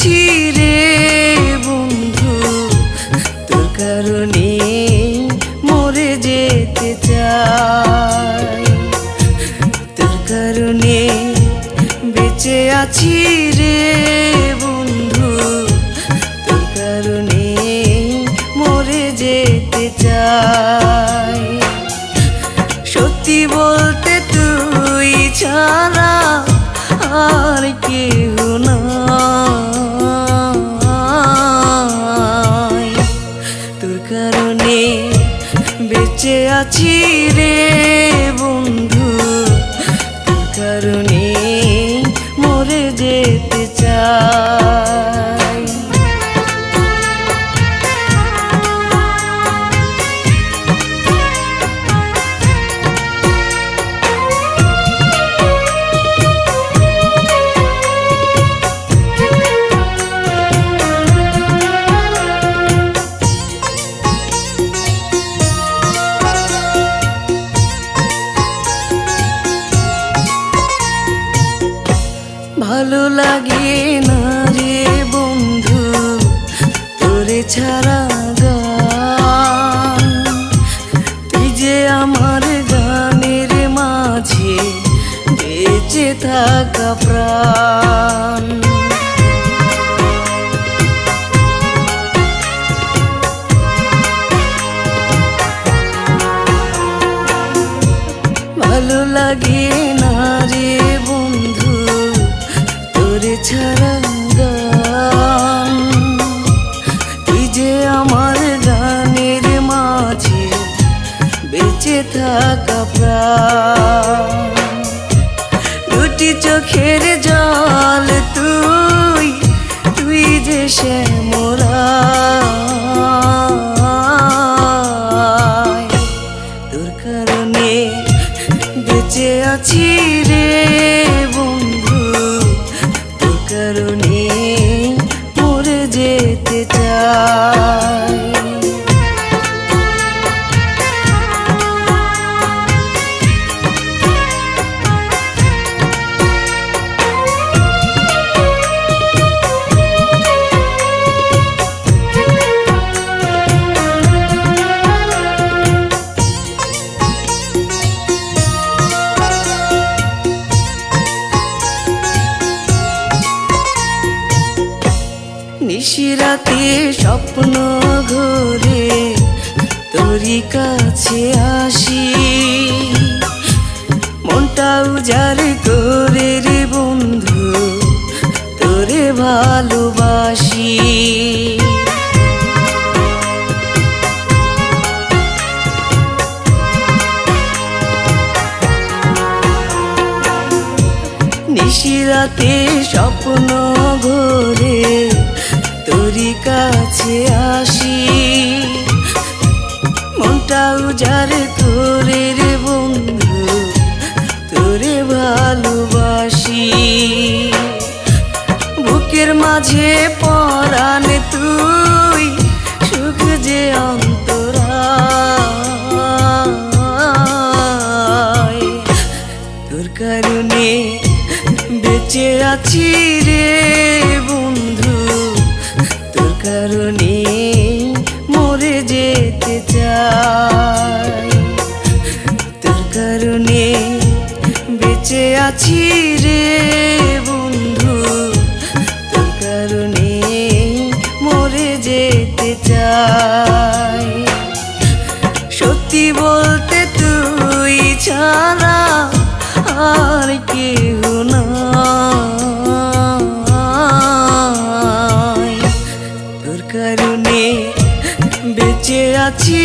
আছি রে বন্ধু, তোর কারণে মরে যেতে চাই। তোর কারণে বেঁচে আছি রে বন্ধু, তোর কারণে মরে যেতে চাই। সত্যি বলতে তুই ছাড়া আর কেউ নাই। তোর কারণে বেঁচে আছি রে বন্ধু, তোর কারণে মরে যেতে চাই। ভালো লাগে না রে বন্ধু তোরে ছাড়া গান, তুই যে আমার গানের মাঝে বেঁচে থাকা প্রাণ। ভালো লাগে না রে বন্ধু তোরে ছাড়া গান, তুই যে আমার গানের মাঝে বেঁচে থাকা প্রাণ। দুটি চোখের জল তুই, তুই যে শ্যামরায়। তোর কারণে বেঁচে আছি রে বন্ধু, তোর কারণে মরে যেতে চাই। নিশিরাতে স্বপ্ন ঘোরে তোরই কাছে আসি, মনটা উজাড় করে রে বন্ধু তোরে ভালোবাসি। নিশিরাতে স্বপ্ন ঘোরে তোরই কাছে আসি, মনটা উজাড় করে রে বন্ধু তোরে ভালোবাসি। বুকের মাঝে পরাণ তুই, সুখ যে অন্তরায়। তোর কারণে বেঁচে আছি রে বন্ধু, তোর কারণে মরে যেতে চাই। তোর কারণে বেঁচে আছি রে বন্ধু, তোর কারণে মরে যেতে চাই। সত্যি বলতে তুই ছাড়া আর কেউ নাই। তোর কারণে বেঁচে আছি